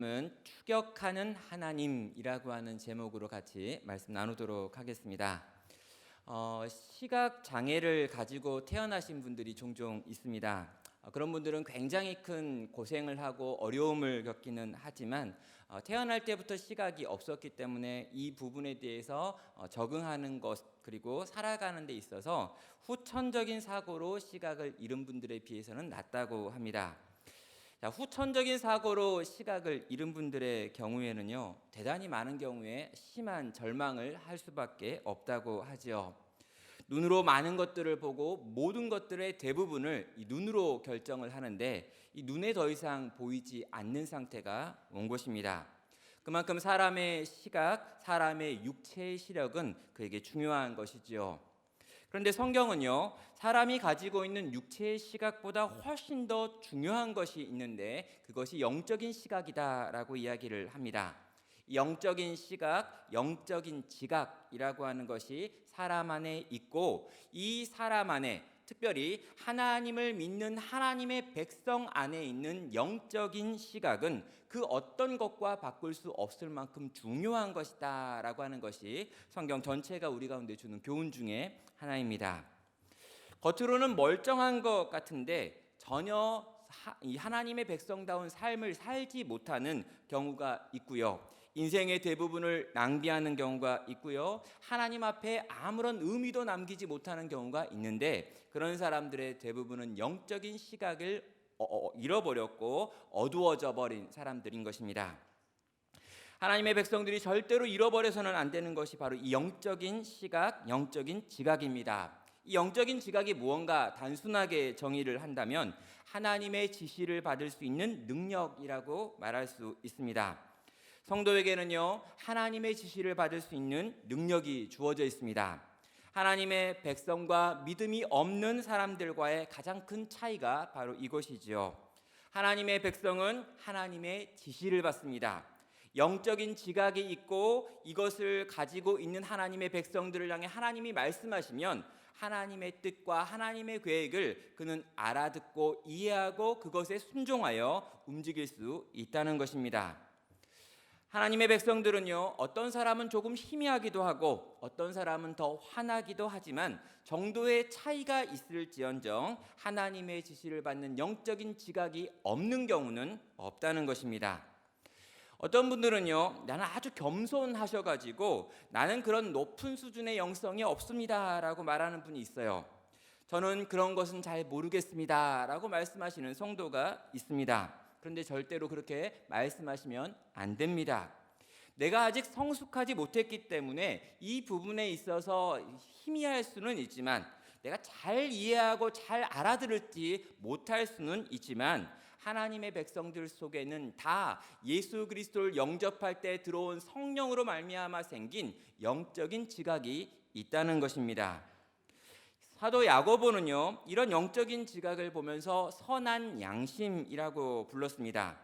추격하는 하나님이라고 하는 제목으로 같이 말씀 나누도록 하겠습니다. 시각 장애를 가지고 태어나신 분들이 종종 있습니다. 그런 분들은 굉장히 큰 고생을 하고 어려움을 겪기는 하지만 태어날 때부터 시각이 없었기 때문에 이 부분에 대해서 적응하는 것 그리고 살아가는 데 있어서 후천적인 사고로 시각을 잃은 분들에 비해서는 낫다고 합니다. 후천적인 사고로 시각을 잃은 분들의 경우에는요, 대단히 많은 경우에 심한 절망을 할 수밖에 없다고 하죠. 눈으로 많은 것들을 보고 모든 것들의 대부분을 이 눈으로 결정을 하는데 이 눈에 더 이상 보이지 않는 상태가 온 것입니다. 그만큼 사람의 시각, 사람의 육체의 시력은 그에게 중요한 것이지요. 그런데 성경은요, 사람이 가지고 있는 육체의 시각보다 훨씬 더 중요한 것이 있는데 그것이 영적인 시각이다라고 이야기를 합니다. 영적인 시각, 영적인 지각이라고 하는 것이 사람 안에 있고 이 사람 안에 특별히 하나님을 믿는 하나님의 백성 안에 있는 영적인 시각은 그 어떤 것과 바꿀 수 없을 만큼 중요한 것이다 라고 하는 것이 성경 전체가 우리 가운데 주는 교훈 중에 하나입니다. 겉으로는 멀쩡한 것 같은데 전혀 이 하나님의 백성다운 삶을 살지 못하는 경우가 있고요. 인생의 대부분을 낭비하는 경우가 있고요. 하나님 앞에 아무런 의미도 남기지 못하는 경우가 있는데 그런 사람들의 대부분은 영적인 시각을 잃어버렸고 어두워져 버린 사람들인 것입니다. 하나님의 백성들이 절대로 잃어버려서는 안 되는 것이 바로 이 영적인 시각, 영적인 지각입니다. 이 영적인 지각이 무언가 단순하게 정의를 한다면 하나님의 지시를 받을 수 있는 능력이라고 말할 수 있습니다. 성도에게는요, 하나님의 지시를 받을 수 있는 능력이 주어져 있습니다. 하나님의 백성과 믿음이 없는 사람들과의 가장 큰 차이가 바로 이것이지요. 하나님의 백성은 하나님의 지시를 받습니다. 영적인 지각이 있고 이것을 가지고 있는 하나님의 백성들을 향해 하나님이 말씀하시면 하나님의 뜻과 하나님의 계획을 그는 알아듣고 이해하고 그것에 순종하여 움직일 수 있다는 것입니다. 하나님의 백성들은요, 어떤 사람은 조금 희미하기도 하고 어떤 사람은 더 환하기도 하지만 정도의 차이가 있을지언정 하나님의 지시를 받는 영적인 지각이 없는 경우는 없다는 것입니다. 어떤 분들은요, 나는 아주 겸손하셔가지고 나는 그런 높은 수준의 영성이 없습니다 라고 말하는 분이 있어요. 저는 그런 것은 잘 모르겠습니다 라고 말씀하시는 성도가 있습니다. 그런데 절대로 그렇게 말씀하시면 안 됩니다. 내가 아직 성숙하지 못했기 때문에 이 부분에 있어서 희미할 수는 있지만 내가 잘 이해하고 잘 알아들을지 못할 수는 있지만 하나님의 백성들 속에는 다 예수 그리스도를 영접할 때 들어온 성령으로 말미암아 생긴 영적인 지각이 있다는 것입니다. 사도 야고보는요, 이런 영적인 지각을 보면서 선한 양심이라고 불렀습니다.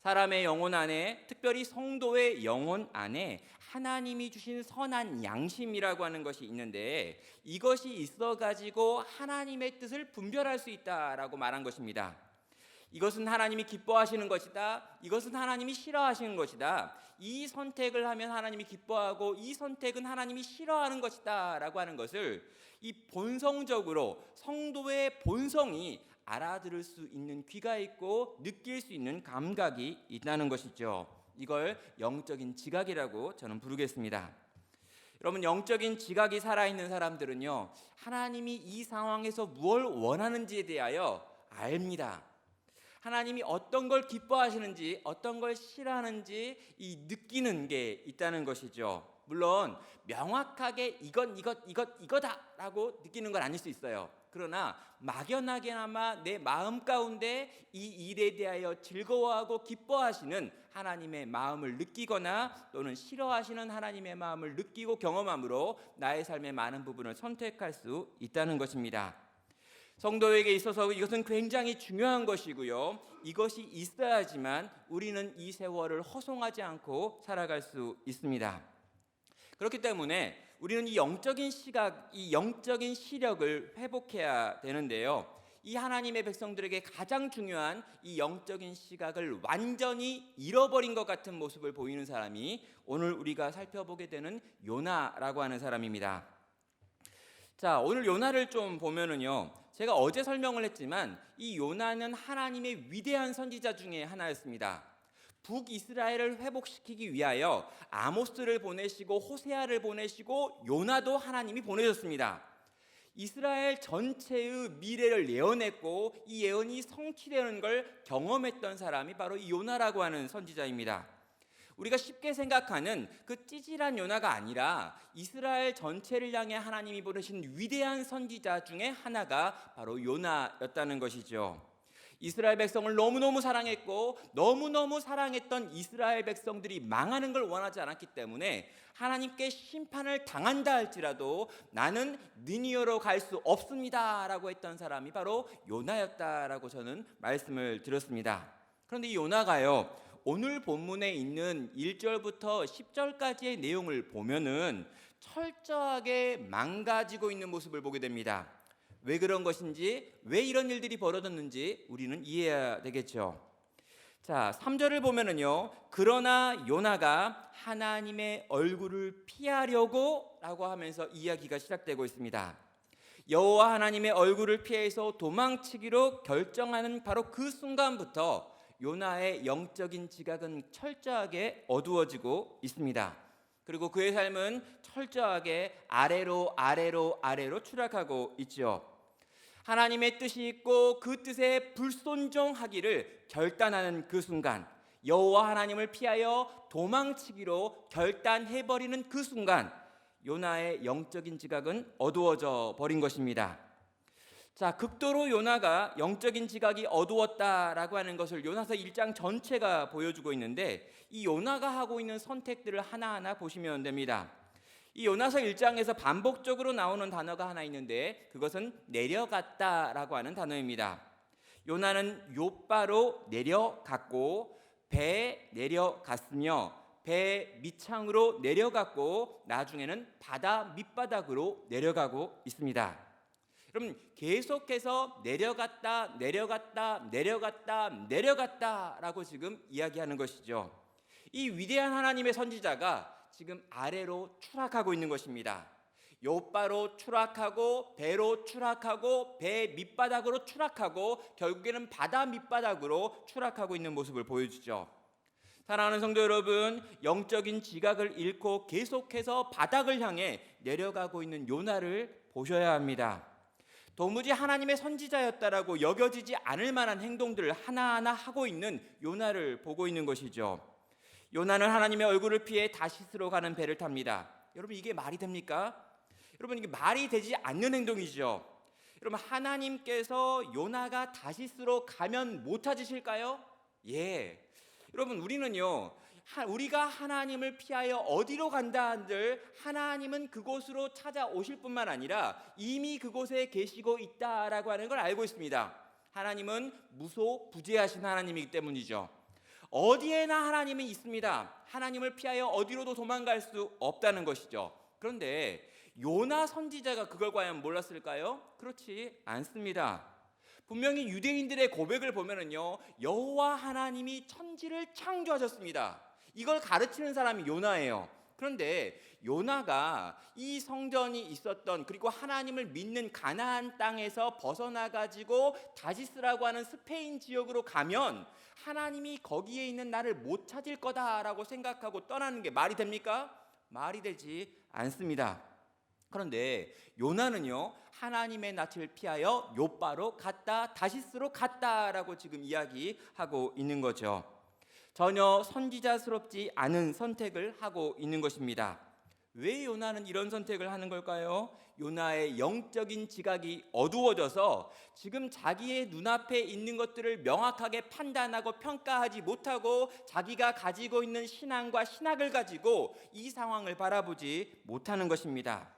사람의 영혼 안에, 특별히 성도의 영혼 안에 하나님이 주신 선한 양심이라고 하는 것이 있는데 이것이 있어가지고 하나님의 뜻을 분별할 수 있다라고 말한 것입니다. 이것은 하나님이 기뻐하시는 것이다. 이것은 하나님이 싫어하시는 것이다. 이 선택을 하면 하나님이 기뻐하고 이 선택은 하나님이 싫어하는 것이다 라고 하는 것을 이 본성적으로 성도의 본성이 알아들을 수 있는 귀가 있고 느낄 수 있는 감각이 있다는 것이죠. 이걸 영적인 지각이라고 저는 부르겠습니다. 여러분, 영적인 지각이 살아있는 사람들은요, 하나님이 이 상황에서 무엇을 원하는지에 대하여 압니다. 하나님이 어떤 걸 기뻐하시는지 어떤 걸 싫어하는지 이 느끼는 게 있다는 것이죠. 물론 명확하게 이거다라고 느끼는 건 아닐 수 있어요. 그러나 막연하게나마 내 마음 가운데 이 일에 대하여 즐거워하고 기뻐하시는 하나님의 마음을 느끼거나 또는 싫어하시는 하나님의 마음을 느끼고 경험함으로 나의 삶의 많은 부분을 선택할 수 있다는 것입니다. 성도에게 있어서 이것은 굉장히 중요한 것이고요. 이것이 있어야지만 우리는 이 세월을 허송하지 않고 살아갈 수 있습니다. 그렇기 때문에 우리는 이 영적인 시각, 이 영적인 시력을 회복해야 되는데요. 이 하나님의 백성들에게 가장 중요한 이 영적인 시각을 완전히 잃어버린 것 같은 모습을 보이는 사람이 오늘 우리가 살펴보게 되는 요나라고 하는 사람입니다. 자, 오늘 요나를 좀 보면은요, 제가 어제 설명을 했지만 이 요나는 하나님의 위대한 선지자 중에 하나였습니다. 북이스라엘을 회복시키기 위하여 아모스를 보내시고 호세아를 보내시고 요나도 하나님이 보내셨습니다. 이스라엘 전체의 미래를 예언했고 이 예언이 성취되는 걸 경험했던 사람이 바로 이 요나라고 하는 선지자입니다. 우리가 쉽게 생각하는 그 찌질한 요나가 아니라 이스라엘 전체를 향해 하나님이 보내신 위대한 선지자 중에 하나가 바로 요나였다는 것이죠. 이스라엘 백성을 너무너무 사랑했고 너무너무 사랑했던 이스라엘 백성들이 망하는 걸 원하지 않았기 때문에 하나님께 심판을 당한다 할지라도 나는 니니어로 갈 수 없습니다 라고 했던 사람이 바로 요나였다라고 저는 말씀을 드렸습니다. 그런데 이 요나가요, 오늘 본문에 있는 1절부터 10절까지의 내용을 보면은 철저하게 망가지고 있는 모습을 보게 됩니다. 왜 그런 것인지, 왜 이런 일들이 벌어졌는지 우리는 이해해야 되겠죠. 자, 3절을 보면은요, 그러나 요나가 하나님의 얼굴을 피하려고 라고 하면서 이야기가 시작되고 있습니다. 여호와 하나님의 얼굴을 피해서 도망치기로 결정하는 바로 그 순간부터 요나의 영적인 지각은 철저하게 어두워지고 있습니다. 그리고 그의 삶은 철저하게 아래로 추락하고 있죠. 하나님의 뜻이 있고 그 뜻에 불순종하기를 결단하는 그 순간, 여호와 하나님을 피하여 도망치기로 결단해버리는 그 순간, 요나의 영적인 지각은 어두워져 버린 것입니다. 자, 극도로 요나가 영적인 지각이 어두웠다라고 하는 것을 요나서 1장 전체가 보여주고 있는데, 이 요나가 하고 있는 선택들을 하나하나 보시면 됩니다. 이 요나서 1장에서 반복적으로 나오는 단어가 하나 있는데 그것은 내려갔다라고 하는 단어입니다. 요나는 욥바로 내려갔고 배에 내려갔으며 배 밑창으로 내려갔고 나중에는 바다 밑바닥으로 내려가고 있습니다. 여러분, 계속해서 내려갔다라고 지금 이야기하는 것이죠. 이 위대한 하나님의 선지자가 지금 아래로 추락하고 있는 것입니다. 욥바로 추락하고 배로 추락하고 배 밑바닥으로 추락하고 결국에는 바다 밑바닥으로 추락하고 있는 모습을 보여주죠. 사랑하는 성도 여러분, 영적인 지각을 잃고 계속해서 바닥을 향해 내려가고 있는 요나를 보셔야 합니다. 도무지 하나님의 선지자였다라고 여겨지지 않을 만한 행동들을 하나하나 하고 있는 요나를 보고 있는 것이죠. 요나는 하나님의 얼굴을 피해 다시스로 가는 배를 탑니다. 여러분, 이게 말이 됩니까? 여러분, 이게 말이 되지 않는 행동이죠. 여러분, 하나님께서 요나가 다시스로 가면 못 찾으실까요? 예. 여러분, 우리가 하나님을 피하여 어디로 간다 한들 하나님은 그곳으로 찾아오실 뿐만 아니라 이미 그곳에 계시고 있다라고 하는 걸 알고 있습니다. 하나님은 무소부재하신 하나님이기 때문이죠. 어디에나 하나님이 있습니다. 하나님을 피하여 어디로도 도망갈 수 없다는 것이죠. 그런데 요나 선지자가 그걸 과연 몰랐을까요? 그렇지 않습니다. 분명히 유대인들의 고백을 보면은요, 여호와 하나님이 천지를 창조하셨습니다. 이걸 가르치는 사람이 요나예요. 그런데 요나가 이 성전이 있었던, 그리고 하나님을 믿는 가나안 땅에서 벗어나 가지고 다시스라고 하는 스페인 지역으로 가면 하나님이 거기에 있는 나를 못 찾을 거다라고 생각하고 떠나는 게 말이 됩니까? 말이 되지 않습니다. 그런데 요나는요, 하나님의 낯을 피하여 욥바로 갔다, 다시스로 갔다라고 지금 이야기하고 있는 거죠. 전혀 선지자스럽지 않은 선택을 하고 있는 것입니다. 왜 요나는 이런 선택을 하는 걸까요? 요나의 영적인 지각이 어두워져서 지금 자기의 눈앞에 있는 것들을 명확하게 판단하고 평가하지 못하고 자기가 가지고 있는 신앙과 신학을 가지고 이 상황을 바라보지 못하는 것입니다.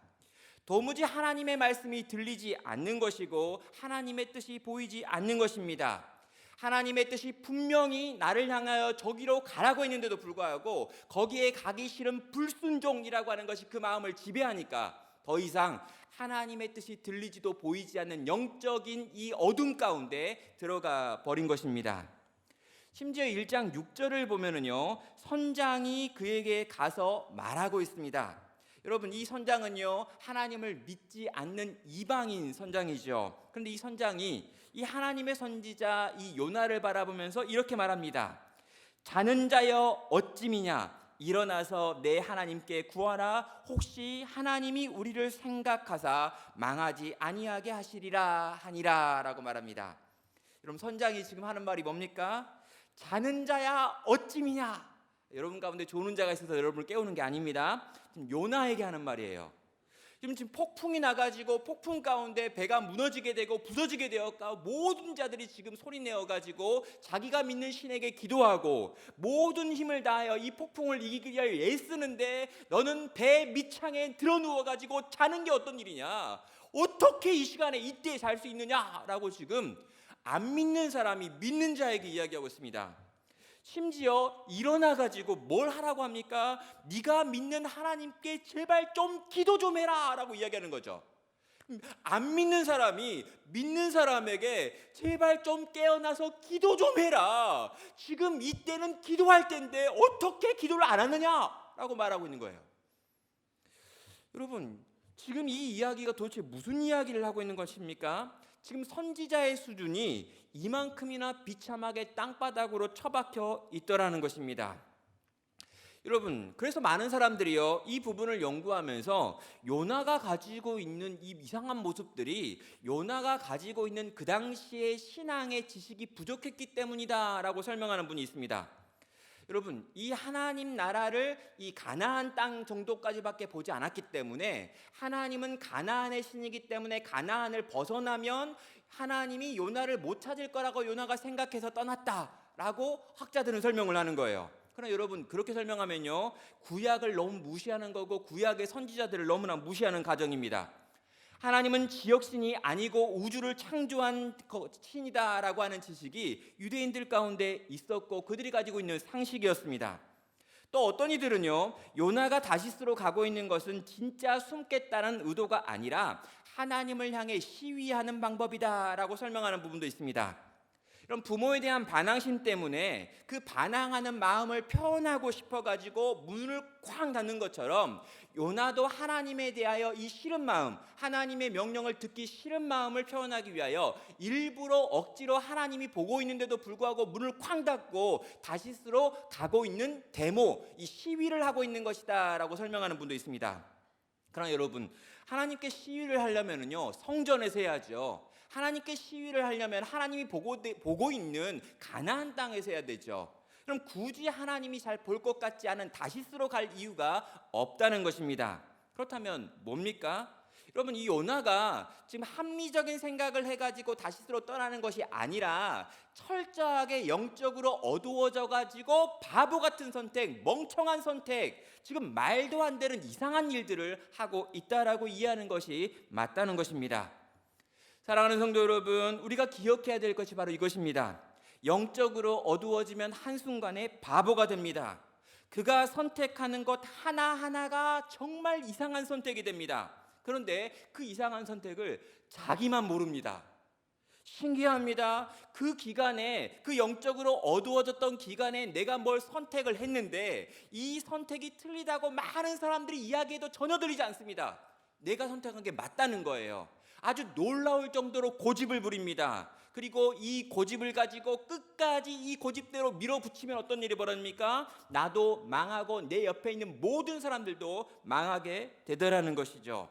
도무지 하나님의 말씀이 들리지 않는 것이고 하나님의 뜻이 보이지 않는 것입니다. 하나님의 뜻이 분명히 나를 향하여 저기로 가라고 했는데도 불구하고 거기에 가기 싫은 불순종이라고 하는 것이 그 마음을 지배하니까 더 이상 하나님의 뜻이 들리지도 보이지 않는 영적인 이 어둠 가운데 들어가 버린 것입니다. 심지어 1장 6절을 보면은요, 선장이 그에게 가서 말하고 있습니다. 여러분, 이 선장은요, 하나님을 믿지 않는 이방인 선장이죠. 그런데 이 선장이 이 하나님의 선지자 이 요나를 바라보면서 이렇게 말합니다. 자는 자여 어찌미냐, 일어나서 내 하나님께 구하라. 혹시 하나님이 우리를 생각하사 망하지 아니하게 하시리라 하니라 라고 말합니다. 여러분, 선장이 지금 하는 말이 뭡니까? 자는 자야 어찌미냐. 여러분 가운데 조는 자가 있어서 여러분을 깨우는 게 아닙니다. 지금 요나에게 하는 말이에요. 지금 폭풍이 나가지고 폭풍 가운데 배가 무너지게 되고 부서지게 되었고, 모든 자들이 지금 소리내어가지고 자기가 믿는 신에게 기도하고 모든 힘을 다하여 이 폭풍을 이기기 위하여 애쓰는데, 너는 배 밑창에 드러누워가지고 자는 게 어떤 일이냐, 어떻게 이 시간에 이때에 잘 수 있느냐라고 지금 안 믿는 사람이 믿는 자에게 이야기하고 있습니다. 심지어 일어나가지고 뭘 하라고 합니까? 네가 믿는 하나님께 제발 좀 기도 좀 해라 라고 이야기하는 거죠. 안 믿는 사람이 믿는 사람에게 제발 좀 깨어나서 기도 좀 해라, 지금 이때는 기도할 때인데 어떻게 기도를 안 하느냐 라고 말하고 있는 거예요. 여러분, 지금 이 이야기가 도대체 무슨 이야기를 하고 있는 것입니까? 지금 선지자의 수준이 이만큼이나 비참하게 땅바닥으로 처박혀 있더라는 것입니다. 여러분, 그래서 많은 사람들이요, 이 부분을 연구하면서 요나가 가지고 있는 이 이상한 모습들이 요나가 가지고 있는 그 당시의 신앙의 지식이 부족했기 때문이다 라고 설명하는 분이 있습니다. 여러분, 이 하나님 나라를 이 가나안 땅 정도까지밖에 보지 않았기 때문에, 하나님은 가나안의 신이기 때문에 가나안을 벗어나면 하나님이 요나를 못 찾을 거라고 요나가 생각해서 떠났다라고 학자들은 설명을 하는 거예요. 그러나 여러분, 그렇게 설명하면요, 구약을 너무 무시하는 거고 구약의 선지자들을 너무나 무시하는 가정입니다. 하나님은 지역신이 아니고 우주를 창조한 신이다라고 하는 지식이 유대인들 가운데 있었고 그들이 가지고 있는 상식이었습니다. 또 어떤 이들은요, 요나가 다시스로 가고 있는 것은 진짜 숨겠다는 의도가 아니라 하나님을 향해 시위하는 방법이다라고 설명하는 부분도 있습니다. 이런 부모에 대한 반항심 때문에 그 반항하는 마음을 표현하고 싶어가지고 문을 쾅 닫는 것처럼, 요나도 하나님에 대하여 이 싫은 마음, 하나님의 명령을 듣기 싫은 마음을 표현하기 위하여 일부러 억지로 하나님이 보고 있는데도 불구하고 문을 쾅 닫고 다시스로 가고 있는 데모, 이 시위를 하고 있는 것이다 라고 설명하는 분도 있습니다. 그러나 여러분, 하나님께 시위를 하려면요, 성전에서 해야죠. 하나님께 시위를 하려면 하나님이 보고 있는 가나안 땅에서 해야 되죠. 그럼 굳이 하나님이 잘 볼 것 같지 않은 다시스로 갈 이유가 없다는 것입니다. 그렇다면 뭡니까? 여러분, 이 요나가 지금 합리적인 생각을 해가지고 다시스로 떠나는 것이 아니라 철저하게 영적으로 어두워져 가지고 바보 같은 선택, 멍청한 선택, 지금 말도 안 되는 이상한 일들을 하고 있다라고 이해하는 것이 맞다는 것입니다. 사랑하는 성도 여러분, 우리가 기억해야 될 것이 바로 이것입니다. 영적으로 어두워지면 한순간에 바보가 됩니다. 그가 선택하는 것 하나하나가 정말 이상한 선택이 됩니다. 그런데 그 이상한 선택을 자기만 모릅니다. 신기합니다. 그 기간에, 그 영적으로 어두워졌던 기간에 내가 뭘 선택을 했는데 이 선택이 틀리다고 많은 사람들이 이야기해도 전혀 들리지 않습니다. 내가 선택한 게 맞다는 거예요. 아주 놀라울 정도로 고집을 부립니다. 그리고 이 고집을 가지고 끝까지 이 고집대로 밀어붙이면 어떤 일이 벌어집니까? 나도 망하고 내 옆에 있는 모든 사람들도 망하게 되더라는 것이죠.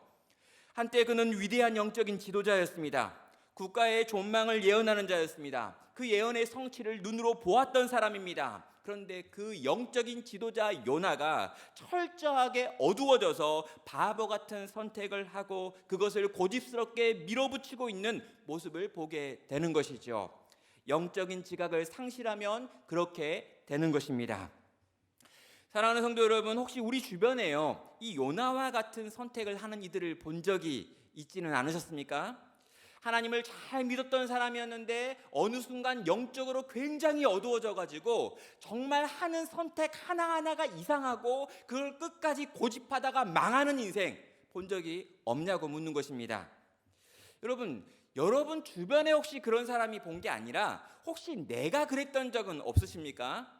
한때 그는 위대한 영적인 지도자였습니다. 국가의 존망을 예언하는 자였습니다. 그 예언의 성취를 눈으로 보았던 사람입니다. 그런데 그 영적인 지도자 요나가 철저하게 어두워져서 바보 같은 선택을 하고 그것을 고집스럽게 밀어붙이고 있는 모습을 보게 되는 것이죠. 영적인 지각을 상실하면 그렇게 되는 것입니다. 사랑하는 성도 여러분, 혹시 우리 주변에요, 이 요나와 같은 선택을 하는 이들을 본 적이 있지는 않으셨습니까? 하나님을 잘 믿었던 사람이었는데 어느 순간 영적으로 굉장히 어두워져 가지고 정말 하는 선택 하나하나가 이상하고 그걸 끝까지 고집하다가 망하는 인생 본 적이 없냐고 묻는 것입니다. 여러분 주변에 혹시 그런 사람이 본 게 아니라 혹시 내가 그랬던 적은 없으십니까?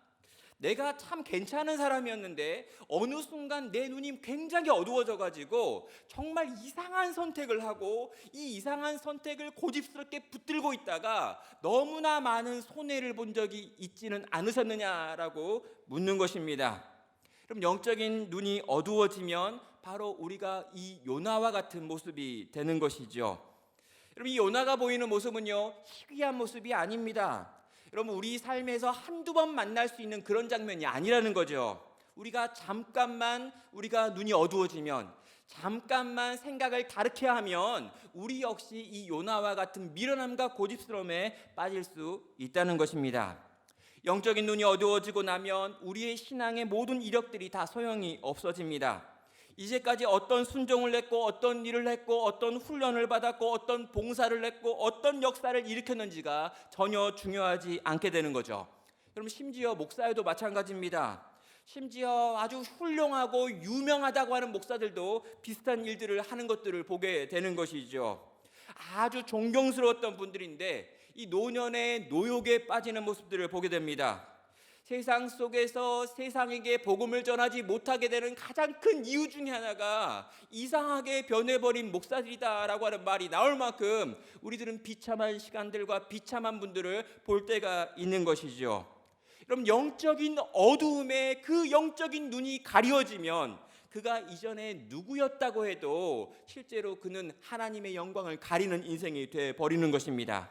내가 참 괜찮은 사람이었는데 어느 순간 내 눈이 굉장히 어두워져 가지고 정말 이상한 선택을 하고 이 이상한 선택을 고집스럽게 붙들고 있다가 너무나 많은 손해를 본 적이 있지는 않으셨느냐라고 묻는 것입니다. 그럼 영적인 눈이 어두워지면 바로 우리가 이 요나와 같은 모습이 되는 것이죠. 여러분, 이 요나가 보이는 모습은요, 희귀한 모습이 아닙니다. 여러분, 우리 삶에서 한두 번 만날 수 있는 그런 장면이 아니라는 거죠. 우리가 눈이 어두워지면, 잠깐만 생각을 다르게 하면 우리 역시 이 요나와 같은 미련함과 고집스러움에 빠질 수 있다는 것입니다. 영적인 눈이 어두워지고 나면 우리의 신앙의 모든 이력들이 다 소용이 없어집니다. 이제까지 어떤 순종을 했고 어떤 일을 했고 어떤 훈련을 받았고 어떤 봉사를 했고 어떤 역사를 일으켰는지가 전혀 중요하지 않게 되는 거죠. 그럼 심지어 목사에도 마찬가지입니다. 심지어 아주 훌륭하고 유명하다고 하는 목사들도 비슷한 일들을 하는 것들을 보게 되는 것이죠. 아주 존경스러웠던 분들인데 이 노년의 노욕에 빠지는 모습들을 보게 됩니다. 세상 속에서 세상에게 복음을 전하지 못하게 되는 가장 큰 이유 중에 하나가 이상하게 변해버린 목사들이다라고 하는 말이 나올 만큼 우리들은 비참한 시간들과 비참한 분들을 볼 때가 있는 것이죠. 그럼 영적인 어두움에 그 영적인 눈이 가려지면 그가 이전에 누구였다고 해도 실제로 그는 하나님의 영광을 가리는 인생이 되어버리는 것입니다.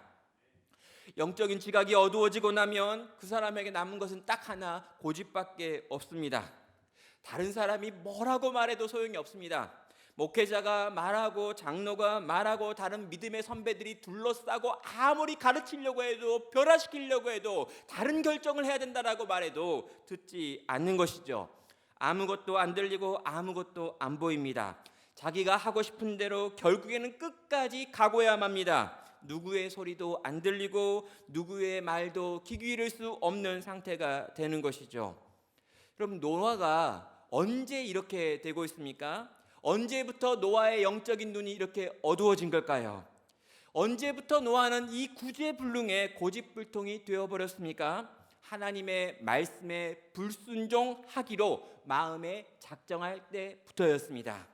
영적인 지각이 어두워지고 나면 그 사람에게 남은 것은 딱 하나, 고집밖에 없습니다. 다른 사람이 뭐라고 말해도 소용이 없습니다. 목회자가 말하고 장로가 말하고 다른 믿음의 선배들이 둘러싸고 아무리 가르치려고 해도 변화시키려고 해도 다른 결정을 해야 된다라고 말해도 듣지 않는 것이죠. 아무것도 안 들리고 아무것도 안 보입니다. 자기가 하고 싶은 대로 결국에는 끝까지 가고야만 합니다. 누구의 소리도 안 들리고 누구의 말도 귀 기울일 수 없는 상태가 되는 것이죠. 그럼 노아가 언제 이렇게 되고 있습니까? 언제부터 노아의 영적인 눈이 이렇게 어두워진 걸까요? 언제부터 노아는 이 구제불능의 고집불통이 되어버렸습니까? 하나님의 말씀에 불순종하기로 마음에 작정할 때부터였습니다.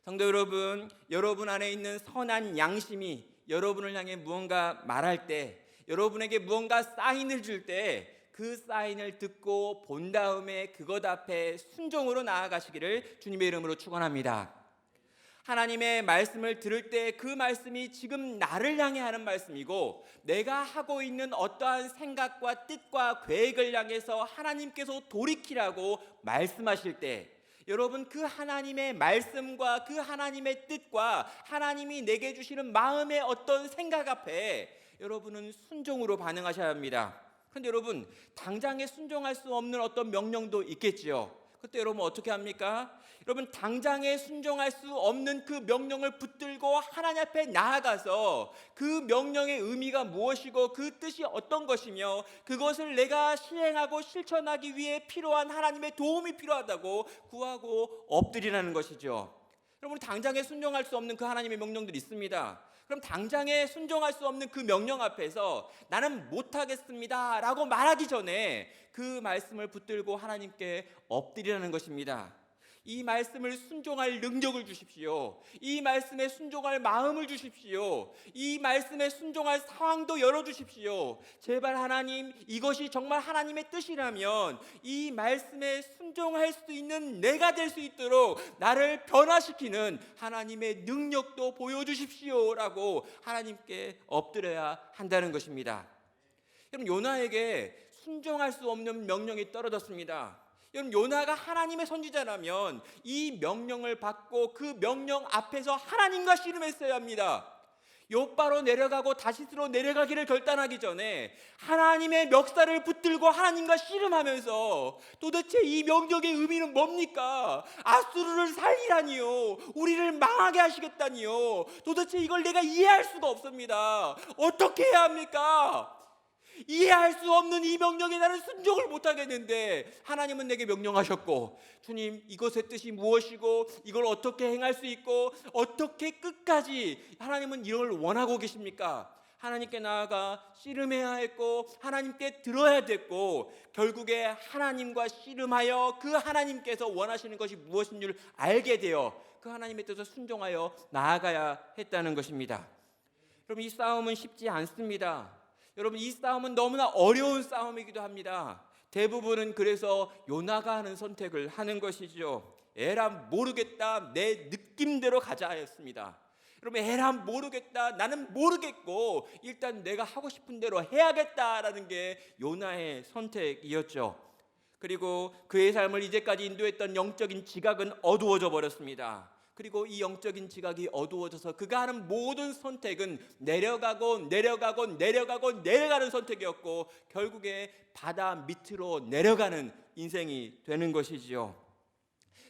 성도 여러분, 여러분 안에 있는 선한 양심이 여러분을 향해 무언가 말할 때, 여러분에게 무언가 사인을 줄 때 그 사인을 듣고 본 다음에 그것 앞에 순종으로 나아가시기를 주님의 이름으로 축원합니다. 하나님의 말씀을 들을 때 그 말씀이 지금 나를 향해 하는 말씀이고 내가 하고 있는 어떠한 생각과 뜻과 계획을 향해서 하나님께서 돌이키라고 말씀하실 때 여러분, 그 하나님의 말씀과 그 하나님의 뜻과 하나님이 내게 주시는 마음의 어떤 생각 앞에 여러분은 순종으로 반응하셔야 합니다. 그런데 여러분, 당장에 순종할 수 없는 어떤 명령도 있겠지요. 그때 여러분 어떻게 합니까? 여러분, 당장에 순종할 수 없는 그 명령을 붙들고 하나님 앞에 나아가서 그 명령의 의미가 무엇이고 그 뜻이 어떤 것이며 그것을 내가 시행하고 실천하기 위해 필요한 하나님의 도움이 필요하다고 구하고 엎드리라는 것이죠. 여러분, 당장에 순종할 수 없는 그 하나님의 명령들이 있습니다. 그럼 당장에 순종할 수 없는 그 명령 앞에서 나는 못하겠습니다 라고 말하기 전에 그 말씀을 붙들고 하나님께 엎드리라는 것입니다. 이 말씀을 순종할 능력을 주십시오. 이 말씀에 순종할 마음을 주십시오. 이 말씀에 순종할 상황도 열어주십시오. 제발 하나님, 이것이 정말 하나님의 뜻이라면 이 말씀에 순종할 수 있는 내가 될 수 있도록 나를 변화시키는 하나님의 능력도 보여주십시오 라고 하나님께 엎드려야 한다는 것입니다. 그럼 요나에게 순종할 수 없는 명령이 떨어졌습니다. 여러분, 요나가 하나님의 선지자라면 이 명령을 받고 그 명령 앞에서 하나님과 씨름했어야 합니다. 욥바로 내려가고 다시스로 내려가기를 결단하기 전에 하나님의 멱살을 붙들고 하나님과 씨름하면서 도대체 이 명령의 의미는 뭡니까? 아수르를 살리라니요, 우리를 망하게 하시겠다니요, 도대체 이걸 내가 이해할 수가 없습니다. 어떻게 해야 합니까? 이해할 수 없는 이 명령에 나는 순종을 못하겠는데 하나님은 내게 명령하셨고, 주님 이것의 뜻이 무엇이고 이걸 어떻게 행할 수 있고 어떻게 끝까지 하나님은 이걸 원하고 계십니까? 하나님께 나아가 씨름해야 했고 하나님께 들어야 됐고, 결국에 하나님과 씨름하여 그 하나님께서 원하시는 것이 무엇인 줄 알게 되어 그 하나님의 뜻에 순종하여 나아가야 했다는 것입니다. 여러분, 이 싸움은 쉽지 않습니다. 여러분, 이 싸움은 너무나 어려운 싸움이기도 합니다. 대부분은 그래서 요나가 하는 선택을 하는 것이죠. 에라 모르겠다, 내 느낌대로 가자 했습니다. 여러분, 에라 모르겠다, 나는 모르겠고 일단 내가 하고 싶은 대로 해야겠다라는 게 요나의 선택이었죠. 그리고 그의 삶을 이제까지 인도했던 영적인 지각은 어두워져 버렸습니다. 그리고 이 영적인 지각이 어두워져서 그가 하는 모든 선택은 내려가고 내려가는 선택이었고, 결국에 바다 밑으로 내려가는 인생이 되는 것이지요.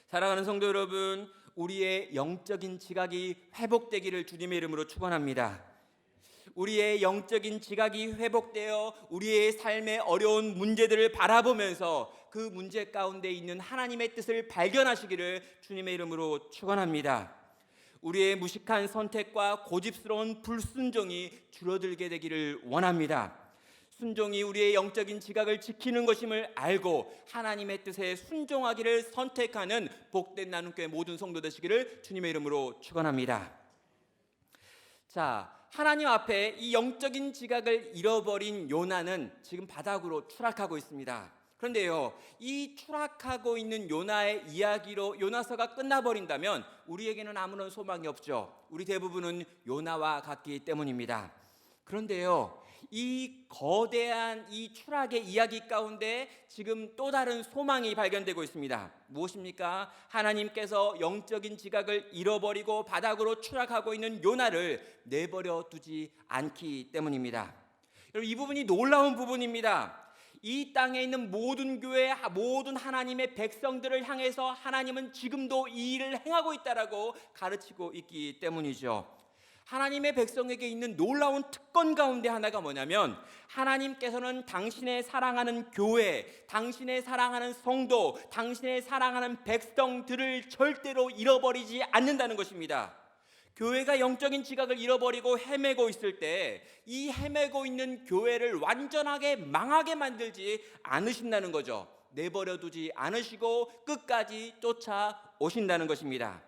사랑하는 성도 여러분, 우리의 영적인 지각이 회복되기를 주님의 이름으로 축원합니다. 우리의 영적인 지각이 회복되어 우리의 삶의 어려운 문제들을 바라보면서 그 문제 가운데 있는 하나님의 뜻을 발견하시기를 주님의 이름으로 축원합니다. 우리의 무식한 선택과 고집스러운 불순종이 줄어들게 되기를 원합니다. 순종이 우리의 영적인 지각을 지키는 것임을 알고 하나님의 뜻에 순종하기를 선택하는 복된 나눔교회 모든 성도 되시기를 주님의 이름으로 축원합니다. 자, 하나님 앞에 이 영적인 지각을 잃어버린 요나는 지금 바닥으로 추락하고 있습니다. 그런데요, 이 추락하고 있는 요나의 이야기로 요나서가 끝나버린다면 우리에게는 아무런 소망이 없죠. 우리 대부분은 요나와 같기 때문입니다. 그런데요, 이 거대한 이 추락의 이야기 가운데 지금 또 다른 소망이 발견되고 있습니다. 무엇입니까? 하나님께서 영적인 지각을 잃어버리고 바닥으로 추락하고 있는 요나를 내버려 두지 않기 때문입니다. 여러분, 이 부분이 놀라운 부분입니다. 이 땅에 있는 모든 교회, 모든 하나님의 백성들을 향해서 하나님은 지금도 이 일을 행하고 있다라고 가르치고 있기 때문이죠. 하나님의 백성에게 있는 놀라운 특권 가운데 하나가 뭐냐면, 하나님께서는 당신의 사랑하는 교회, 당신의 사랑하는 성도, 당신의 사랑하는 백성들을 절대로 잃어버리지 않는다는 것입니다. 교회가 영적인 지각을 잃어버리고 헤매고 있을 때 이 헤매고 있는 교회를 완전하게 망하게 만들지 않으신다는 거죠. 내버려 두지 않으시고 끝까지 쫓아오신다는 것입니다.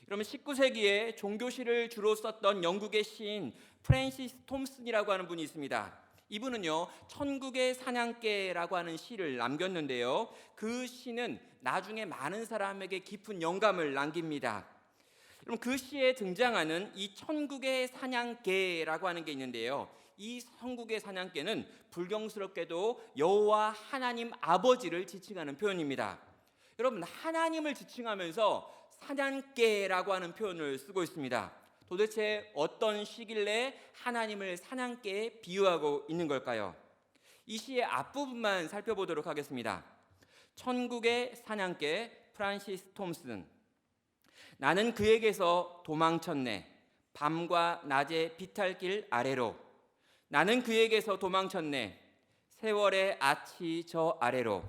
그러면 19세기에 종교시를 주로 썼던 영국의 시인 프랜시스 톰슨이라고 하는 분이 있습니다. 이분은요, 천국의 사냥개라고 하는 시를 남겼는데요, 그 시는 나중에 많은 사람에게 깊은 영감을 남깁니다. 그럼 그 시에 등장하는 이 천국의 사냥개라고 하는 게 있는데요, 이 천국의 사냥개는 불경스럽게도 여호와 하나님 아버지를 지칭하는 표현입니다. 여러분, 하나님을 지칭하면서 사냥개라고 하는 표현을 쓰고 있습니다. 도대체 어떤 시길래 하나님을 사냥개에 비유하고 있는 걸까요? 이 시의 앞부분만 살펴보도록 하겠습니다. 천국의 사냥개 프란시스 톰슨. 나는 그에게서 도망쳤네. 밤과 낮의 비탈길 아래로. 나는 그에게서 도망쳤네. 세월의 아치 저 아래로.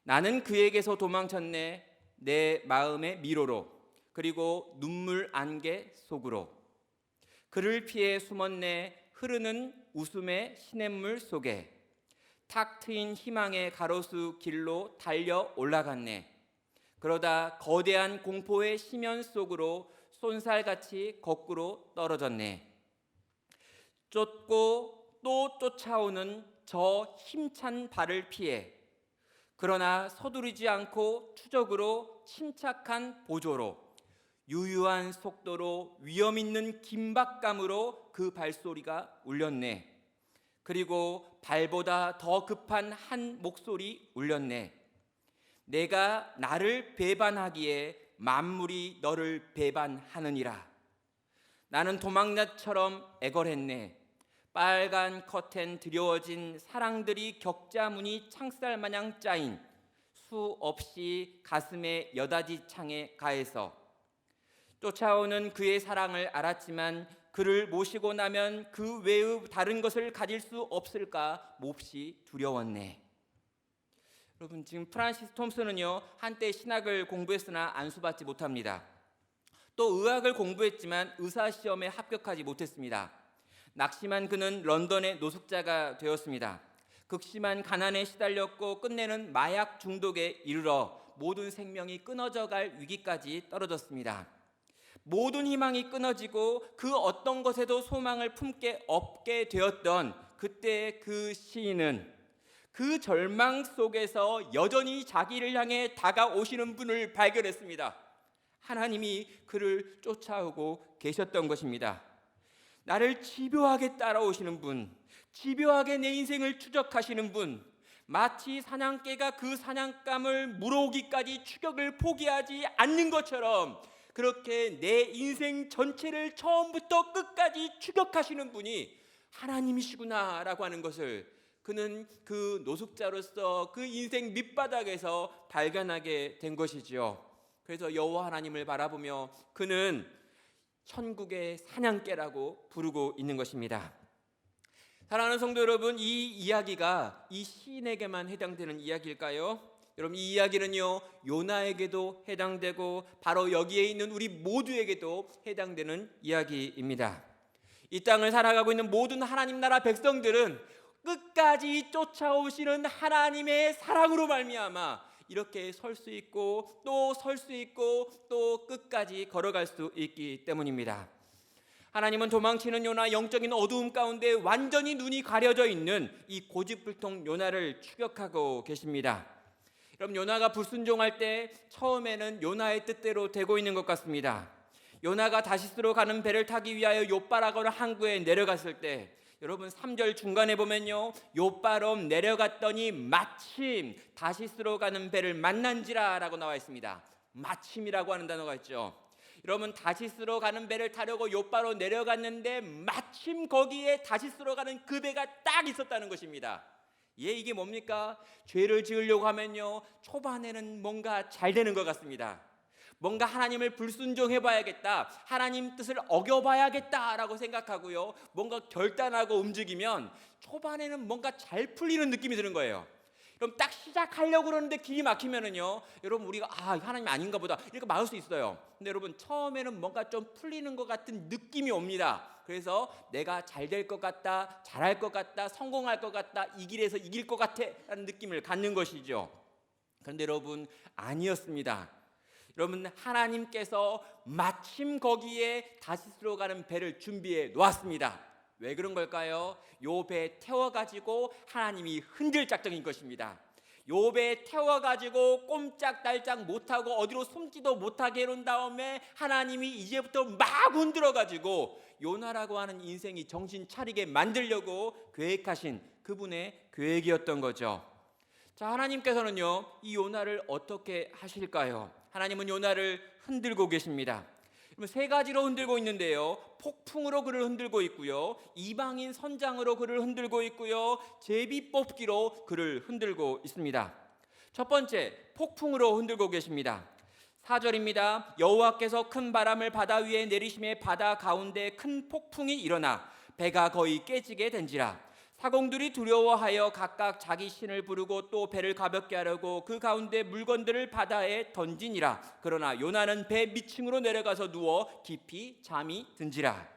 나는 그에게서 도망쳤네. 내 마음의 미로로, 그리고 눈물 안개 속으로. 그를 피해 숨었네. 흐르는 웃음의 시냇물 속에. 탁 트인 희망의 가로수 길로 달려 올라갔네. 그러다 거대한 공포의 심연 속으로 쏜살같이 거꾸로 떨어졌네. 쫓고 또 쫓아오는 저 힘찬 발을 피해, 그러나 서두르지 않고 추적으로 침착한 보조로, 유유한 속도로 위험 있는 긴박감으로 그 발소리가 울렸네. 그리고 발보다 더 급한 한 목소리 울렸네. 내가 나를 배반하기에 만물이 너를 배반하느니라. 나는 도망자처럼 애걸했네. 빨간 커튼 드려워진 사랑들이 격자무늬 창살마냥 짜인 수없이 가슴에 여다지 창에 가해서 쫓아오는 그의 사랑을 알았지만 그를 모시고 나면 그 외의 다른 것을 가질 수 없을까 몹시 두려웠네. 여러분, 지금 프란시스 톰슨은요, 한때 신학을 공부했으나 안수받지 못합니다. 또 의학을 공부했지만 의사시험에 합격하지 못했습니다. 낙심한 그는 런던의 노숙자가 되었습니다. 극심한 가난에 시달렸고 끝내는 마약 중독에 이르러 모든 생명이 끊어져 갈 위기까지 떨어졌습니다. 모든 희망이 끊어지고 그 어떤 것에도 소망을 품게 없게 되었던 그때 그 시인은 그 절망 속에서 여전히 자기를 향해 다가오시는 분을 발견했습니다. 하나님이 그를 쫓아오고 계셨던 것입니다. 나를 집요하게 따라오시는 분, 집요하게 내 인생을 추적하시는 분, 마치 사냥개가 그 사냥감을 물어오기까지 추격을 포기하지 않는 것처럼 그렇게 내 인생 전체를 처음부터 끝까지 추격하시는 분이 하나님이시구나라고 하는 것을 그는 그 노숙자로서 그 인생 밑바닥에서 발견하게 된 것이지요. 그래서 여호와 하나님을 바라보며 그는 천국의 사냥개라고 부르고 있는 것입니다. 사랑하는 성도 여러분, 이 이야기가 이 시인에게만 해당되는 이야기일까요? 여러분, 이 이야기는요, 요나에게도 해당되고 바로 여기에 있는 우리 모두에게도 해당되는 이야기입니다. 이 땅을 살아가고 있는 모든 하나님 나라 백성들은 끝까지 쫓아오시는 하나님의 사랑으로 말미암아 이렇게 설 수 있고 또 설 수 있고 또 끝까지 걸어갈 수 있기 때문입니다. 하나님은 도망치는 요나, 영적인 어두움 가운데 완전히 눈이 가려져 있는 이 고집불통 요나를 추격하고 계십니다. 여러분, 요나가 불순종할 때 처음에는 요나의 뜻대로 되고 있는 것 같습니다. 요나가 다시스로 가는 배를 타기 위하여 욥바라고 하는 항구에 내려갔을 때 여러분 3절 중간에 보면요, 욥바로 내려갔더니 마침 다시스로 가는 배를 만난지라 라고 나와 있습니다. 마침이라고 하는 단어가 있죠. 여러분, 다시스로 가는 배를 타려고 욥바로 내려갔는데 마침 거기에 다시스로 가는 그 배가 딱 있었다는 것입니다. 이게 뭡니까? 죄를 지으려고 하면요, 초반에는 뭔가 잘 되는 것 같습니다. 뭔가 하나님을 불순종해 봐야겠다, 하나님 뜻을 어겨봐야겠다라고 생각하고요, 뭔가 결단하고 움직이면 초반에는 뭔가 잘 풀리는 느낌이 드는 거예요. 그럼 딱 시작하려고 그러는데 길이 막히면은요, 여러분 우리가 하나님 아닌가 보다 이렇게 막을 수 있어요. 근데 여러분, 처음에는 뭔가 좀 풀리는 것 같은 느낌이 옵니다. 그래서 내가 잘 될 것 같다, 잘할 것 같다, 성공할 것 같다, 이 길에서 이길 것 같아 라는 느낌을 갖는 것이죠. 그런데 여러분, 아니었습니다. 여러분, 하나님께서 마침 거기에 다시스로 가는 배를 준비해 놓았습니다. 왜 그런 걸까요? 요 배 태워가지고 하나님이 흔들 작정인 것입니다. 요 배 태워가지고 꼼짝달짝 못하고 어디로 숨지도 못하게 해놓은 다음에 하나님이 이제부터 막 흔들어가지고 요나라고 하는 인생이 정신 차리게 만들려고 계획하신 그분의 계획이었던 거죠. 자, 하나님께서는요, 이 요나를 어떻게 하실까요? 하나님은 요나를 흔들고 계십니다. 세 가지로 흔들고 있는데요, 폭풍으로 그를 흔들고 있고요, 이방인 선장으로 그를 흔들고 있고요, 제비 뽑기로 그를 흔들고 있습니다. 첫 번째, 폭풍으로 흔들고 계십니다. 4절입니다. 여호와께서 큰 바람을 바다 위에 내리심에 바다 가운데 큰 폭풍이 일어나 배가 거의 깨지게 된지라. 사공들이 두려워하여 각각 자기 신을 부르고 또 배를 가볍게 하려고 그 가운데 물건들을 바다에 던지니라. 그러나 요나는 배 밑층으로 내려가서 누워 깊이 잠이 든지라.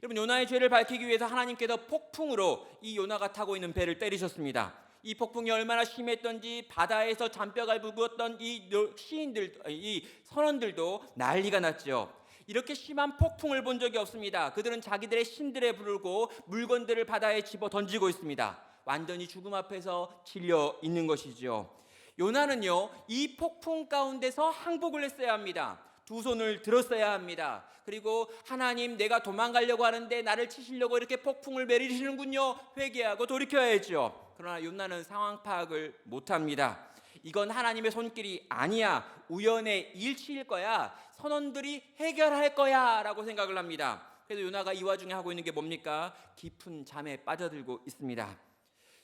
여러분, 요나의 죄를 밝히기 위해서 하나님께서 폭풍으로 이 요나가 타고 있는 배를 때리셨습니다. 이 폭풍이 얼마나 심했던지 바다에서 잔뼈가 붉었던 이 시인들, 이 선원들도 난리가 났죠. 이렇게 심한 폭풍을 본 적이 없습니다. 그들은 자기들의 신들에 부르고 물건들을 바다에 집어 던지고 있습니다. 완전히 죽음 앞에서 질려 있는 것이죠. 요나는요, 이 폭풍 가운데서 항복을 했어야 합니다. 두 손을 들었어야 합니다. 그리고 하나님, 내가 도망가려고 하는데 나를 치시려고 이렇게 폭풍을 내리시는군요. 회개하고 돌이켜야죠. 그러나 요나는 상황 파악을 못합니다. 이건 하나님의 손길이 아니야, 우연의 일치일 거야, 선원들이 해결할 거야 라고 생각을 합니다. 그래서 요나가 이 와중에 하고 있는 게 뭡니까? 깊은 잠에 빠져들고 있습니다.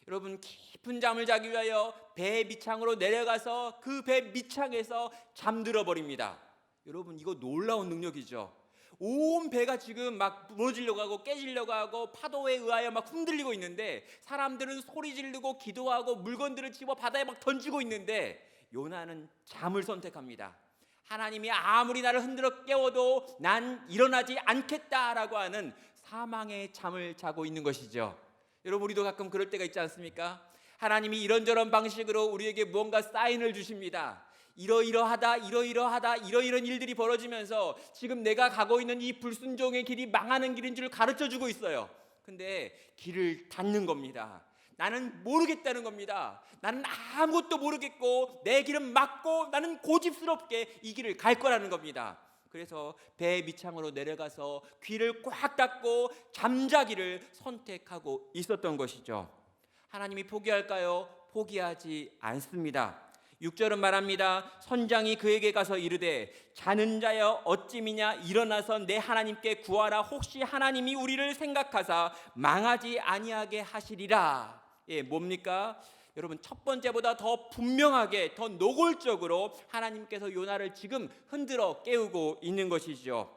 여러분, 깊은 잠을 자기 위하여 배 밑창으로 내려가서 그 배 밑창에서 잠들어 버립니다. 여러분, 이거 놀라운 능력이죠. 온 배가 지금 막 무너지려고 하고 깨지려고 하고 파도에 의하여 막 흔들리고 있는데 사람들은 소리 지르고 기도하고 물건들을 집어 바다에 막 던지고 있는데 요나는 잠을 선택합니다. 하나님이 아무리 나를 흔들어 깨워도 난 일어나지 않겠다라고 하는 사망의 잠을 자고 있는 것이죠. 여러분, 우리도 가끔 그럴 때가 있지 않습니까? 하나님이 이런저런 방식으로 우리에게 무언가 사인을 주십니다. 이러이러하다 이러이런 일들이 벌어지면서 지금 내가 가고 있는 이 불순종의 길이 망하는 길인 줄 가르쳐 주고 있어요. 근데 길을 닫는 겁니다. 나는 모르겠다는 겁니다. 나는 아무것도 모르겠고 내 길은 막고 나는 고집스럽게 이 길을 갈 거라는 겁니다. 그래서 배 밑창으로 내려가서 귀를 꽉 닫고 잠자기를 선택하고 있었던 것이죠. 하나님이 포기할까요? 포기하지 않습니다. 6절은 말합니다. 선장이 그에게 가서 이르되 자는 자여 어찌미냐 일어나서 내 하나님께 구하라. 혹시 하나님이 우리를 생각하사 망하지 아니하게 하시리라. 뭡니까? 여러분, 첫 번째보다 더 분명하게 더 노골적으로 하나님께서 요나를 지금 흔들어 깨우고 있는 것이죠.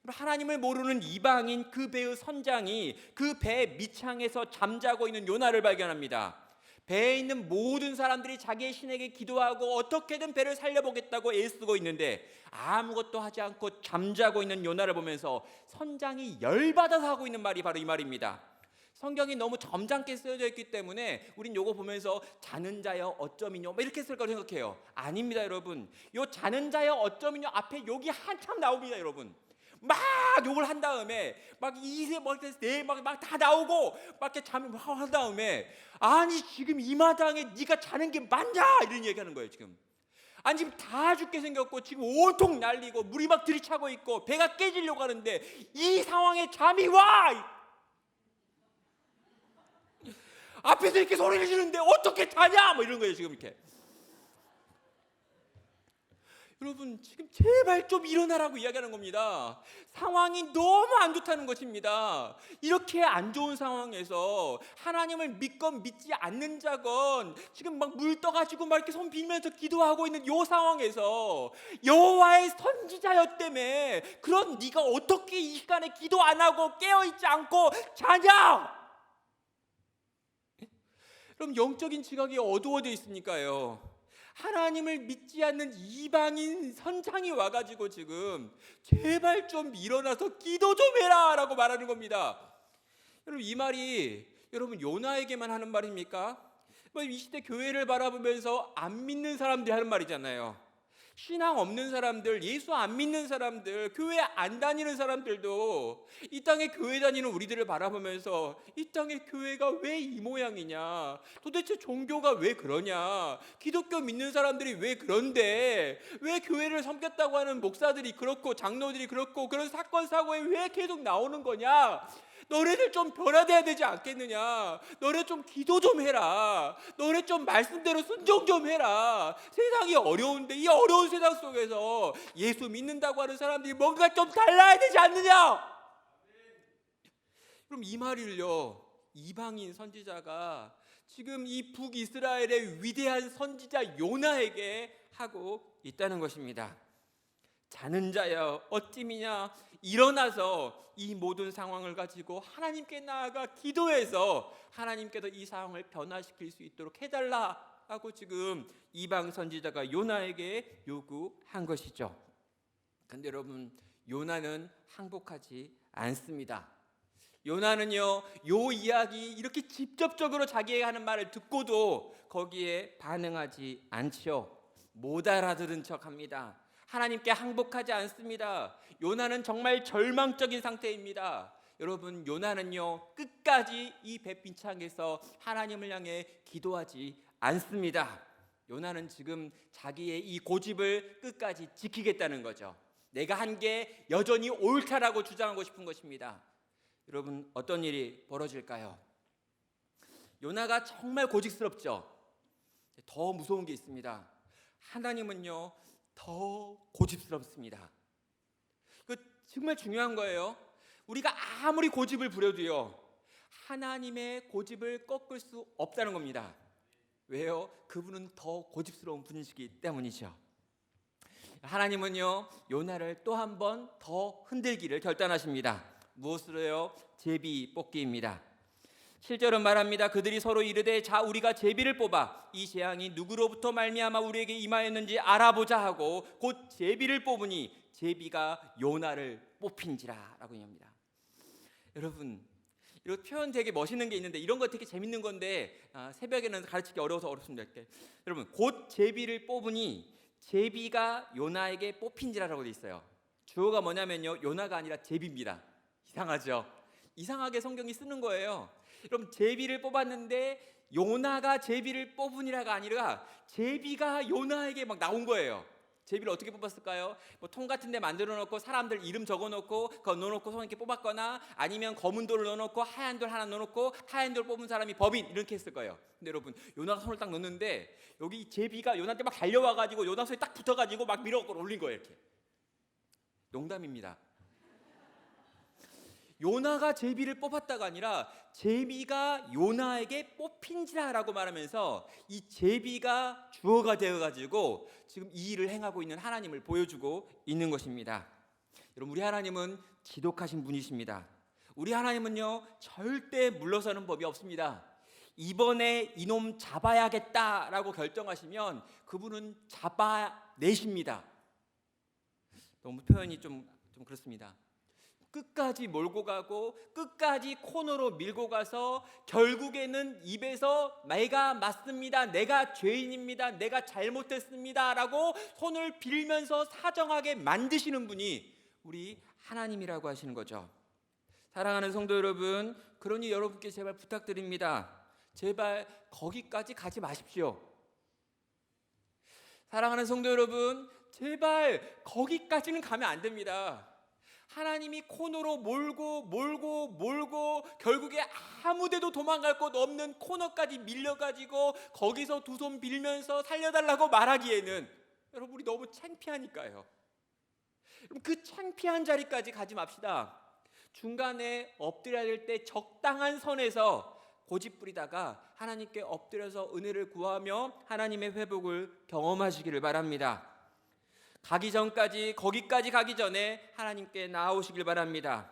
하나님을 모르는 이방인 그 배의 선장이 그 배 밑창에서 잠자고 있는 요나를 발견합니다. 배에 있는 모든 사람들이 자기의 신에게 기도하고 어떻게든 배를 살려보겠다고 애쓰고 있는데 아무것도 하지 않고 잠자고 있는 요나를 보면서 선장이 열받아서 하고 있는 말이 바로 이 말입니다. 성경이 너무 점잖게 쓰여져 있기 때문에 우린 요거 보면서 자는 자여 어쩌미뇨 이렇게 쓸 거라고 생각해요. 아닙니다, 여러분. 요 자는 자여 어쩌미뇨 앞에 욕이 한참 나옵니다, 여러분. 막 욕을 한 다음에 막 이세 막 다 나오고 막 이렇게 잠이 막 한 다음에 아니 지금 이 마당에 네가 자는 게 맞냐 이런 얘기하는 거예요. 지금 아니 지금 다 죽게 생겼고 지금 온통 날리고 물이 막 들이차고 있고 배가 깨지려고 하는데 이 상황에 잠이 와. 앞에서 이렇게 소리를 지르는데 어떻게 자냐 뭐 이런 거예요. 지금 이렇게. 여러분, 지금 제발 좀 일어나라고 이야기하는 겁니다. 상황이 너무 안 좋다는 것입니다. 이렇게 안 좋은 상황에서 하나님을 믿건 믿지 않는 자건 지금 막 물 떠가지고 막 이렇게 손 빌면서 기도하고 있는 요 상황에서 여호와의 선지자였다며 그런 네가 어떻게 이 시간에 기도 안 하고 깨어있지 않고 자냐? 그럼 영적인 지각이 어두워져 있으니까요. 하나님을 믿지 않는 이방인 선장이 와가지고 지금 제발 좀 일어나서 기도 좀 해라 라고 말하는 겁니다. 여러분, 이 말이 여러분 요나에게만 하는 말입니까? 이 시대 교회를 바라보면서 안 믿는 사람들이 하는 말이잖아요. 신앙 없는 사람들, 예수 안 믿는 사람들, 교회 안 다니는 사람들도 이 땅에 교회 다니는 우리들을 바라보면서 이 땅에 교회가 왜 이 모양이냐, 도대체 종교가 왜 그러냐, 기독교 믿는 사람들이 왜 그런데 왜 교회를 섬겼다고 하는 목사들이 그렇고 장로들이 그렇고 그런 사건 사고에 왜 계속 나오는 거냐, 너네들 좀 변화돼야 되지 않겠느냐, 너네 좀 기도 좀 해라, 너네 좀 말씀대로 순종 좀 해라. 세상이 어려운데 이 어려운 세상 속에서 예수 믿는다고 하는 사람들이 뭔가 좀 달라야 되지 않느냐. 그럼 이 말을요 이방인 선지자가 지금 이 북이스라엘의 위대한 선지자 요나에게 하고 있다는 것입니다. 자는 자여 어찌미냐 일어나서 이 모든 상황을 가지고 하나님께 나아가 기도해서 하나님께서 이 상황을 변화시킬 수 있도록 해달라고 지금 이방 선지자가 요나에게 요구한 것이죠. 그런데 여러분, 요나는 항복하지 않습니다. 요나는요 요 이야기 이렇게 직접적으로 자기에게 하는 말을 듣고도 거기에 반응하지 않죠. 못 알아들은 척합니다. 하나님께 항복하지 않습니다. 요나는 정말 절망적인 상태입니다. 여러분, 요나는요 끝까지 이 배빈창에서 하나님을 향해 기도하지 않습니다. 요나는 지금 자기의 이 고집을 끝까지 지키겠다는 거죠. 내가 한 게 여전히 옳다라고 주장하고 싶은 것입니다. 여러분, 어떤 일이 벌어질까요? 요나가 정말 고집스럽죠. 더 무서운 게 있습니다. 하나님은요 더 고집스럽습니다. 그 정말 중요한 거예요. 우리가 아무리 고집을 부려도요 하나님의 고집을 꺾을 수 없다는 겁니다. 왜요? 그분은 더 고집스러운 분이시기 때문이죠. 하나님은요, 요나를 또 한 번 더 흔들기를 결단하십니다. 무엇으로요? 제비 뽑기입니다. 7절은 말합니다. 그들이 서로 이르되 자 우리가 제비를 뽑아 이 재앙이 누구로부터 말미암아 우리에게 임하였는지 알아보자 하고 곧 제비를 뽑으니 제비가 요나를 뽑힌지라 라고 합니다. 여러분, 이런 표현 되게 멋있는 게 있는데 이런 거 되게 재밌는 건데 새벽에는 가르치기 어려워서 어렵습니다. 이렇게. 여러분, 곧 제비를 뽑으니 제비가 요나에게 뽑힌지라라고 돼 있어요. 주어가 뭐냐면요, 요나가 아니라 제비입니다. 이상하죠? 이상하게 성경이 쓰는 거예요. 여러분, 제비를 뽑았는데 요나가 제비를 뽑으니라가 아니라 제비가 요나에게 막 나온 거예요. 제비를 어떻게 뽑았을까요? 뭐 통 같은 데 만들어 놓고 사람들 이름 적어 놓고 그거 넣어 놓고 손 이렇게 뽑았거나 아니면 검은 돌을 넣어 놓고 하얀 돌 하나 넣어 놓고 하얀 돌 뽑은 사람이 법인 이렇게 했을 거예요. 근데 여러분, 요나가 손을 딱 넣는데 여기 제비가 요나한테 막 달려와 가지고 요나 손에 딱 붙어 가지고 막 밀어 갖고 올린 거예요, 이렇게. 농담입니다. 요나가 제비를 뽑았다가 아니라 제비가 요나에게 뽑힌지라라고 말하면서 이 제비가 주어가 되어가지고 지금 이 일을 행하고 있는 하나님을 보여주고 있는 것입니다. 여러분, 우리 하나님은 지독하신 분이십니다. 우리 하나님은요, 절대 물러서는 법이 없습니다. 이번에 이놈 잡아야겠다라고 결정하시면 그분은 잡아내십니다. 너무 표현이 좀 그렇습니다. 끝까지 몰고 가고 끝까지 코너로 밀고 가서 결국에는 입에서 내가 맞습니다, 내가 죄인입니다, 내가 잘못했습니다 라고 손을 빌면서 사정하게 만드시는 분이 우리 하나님이라고 하시는 거죠. 사랑하는 성도 여러분, 그러니 여러분께 제발 부탁드립니다. 제발 거기까지 가지 마십시오. 사랑하는 성도 여러분, 제발 거기까지는 가면 안 됩니다. 하나님이 코너로 몰고 결국에 아무데도 도망갈 곳 없는 코너까지 밀려가지고 거기서 두 손 빌면서 살려달라고 말하기에는 여러분, 우리 너무 창피하니까요. 그 창피한 자리까지 가지 맙시다. 중간에 엎드려야 될 때 적당한 선에서 고집 부리다가 하나님께 엎드려서 은혜를 구하며 하나님의 회복을 경험하시기를 바랍니다. 가기 전까지, 거기까지 가기 전에 하나님께 나아오시길 바랍니다.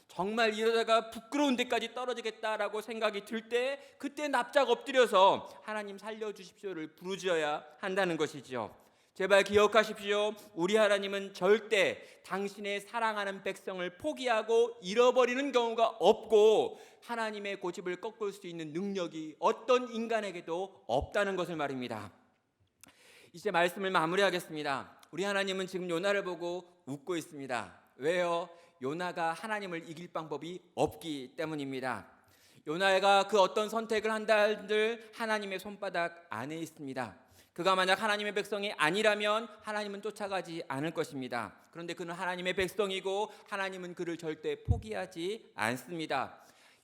정말 이러다가 부끄러운 데까지 떨어지겠다라고 생각이 들 때 그때 납작 엎드려서 하나님 살려주십시오를 부르짖어야 한다는 것이죠. 제발 기억하십시오. 우리 하나님은 절대 당신의 사랑하는 백성을 포기하고 잃어버리는 경우가 없고 하나님의 고집을 꺾을 수 있는 능력이 어떤 인간에게도 없다는 것을 말입니다. 이제 말씀을 마무리하겠습니다. 우리 하나님은 지금 요나를 보고 웃고 있습니다. 왜요? 요나가 하나님을 이길 방법이 없기 때문입니다. 요나가 그 어떤 선택을 한들 하나님의 손바닥 안에 있습니다. 그가 만약 하나님의 백성이 아니라면 하나님은 쫓아가지 않을 것입니다. 그런데 그는 하나님의 백성이고 하나님은 그를 절대 포기하지 않습니다.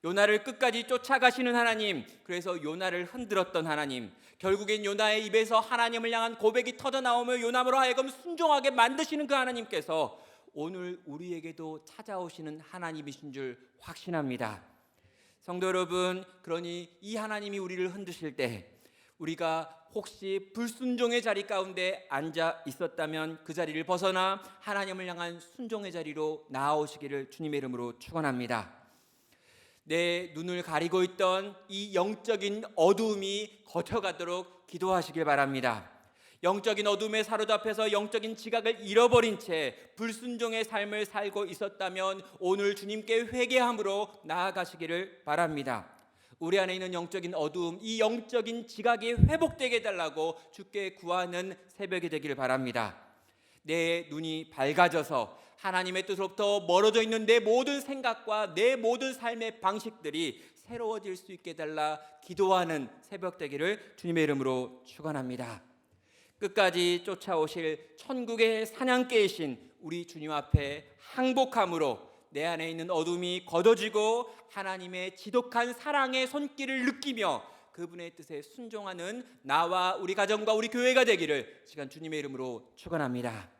요나를 끝까지 쫓아가시는 하나님, 그래서 요나를 흔들었던 하나님, 결국엔 요나의 입에서 하나님을 향한 고백이 터져나오며 요나로 하여금 순종하게 만드시는 그 하나님께서 오늘 우리에게도 찾아오시는 하나님이신 줄 확신합니다. 성도 여러분, 그러니 이 하나님이 우리를 흔드실 때 우리가 혹시 불순종의 자리 가운데 앉아 있었다면 그 자리를 벗어나 하나님을 향한 순종의 자리로 나아오시기를 주님의 이름으로 축원합니다. 내 눈을 가리고 있던 이 영적인 어두움이 거쳐가도록 기도하시길 바랍니다. 영적인 어둠에 사로잡혀서 영적인 지각을 잃어버린 채 불순종의 삶을 살고 있었다면 오늘 주님께 회개함으로 나아가시기를 바랍니다. 우리 안에 있는 영적인 어두움, 이 영적인 지각이 회복되게 해달라고 주께 구하는 새벽이 되기를 바랍니다. 내 눈이 밝아져서 하나님의 뜻으로부터 멀어져 있는 내 모든 생각과 내 모든 삶의 방식들이 새로워질 수 있게 해달라 기도하는 새벽 되기를 주님의 이름으로 축원합니다. 끝까지 쫓아오실 천국의 사냥개이신 우리 주님 앞에 항복함으로 내 안에 있는 어둠이 걷어지고 하나님의 지독한 사랑의 손길을 느끼며 그분의 뜻에 순종하는 나와 우리 가정과 우리 교회가 되기를 시간 주님의 이름으로 축원합니다.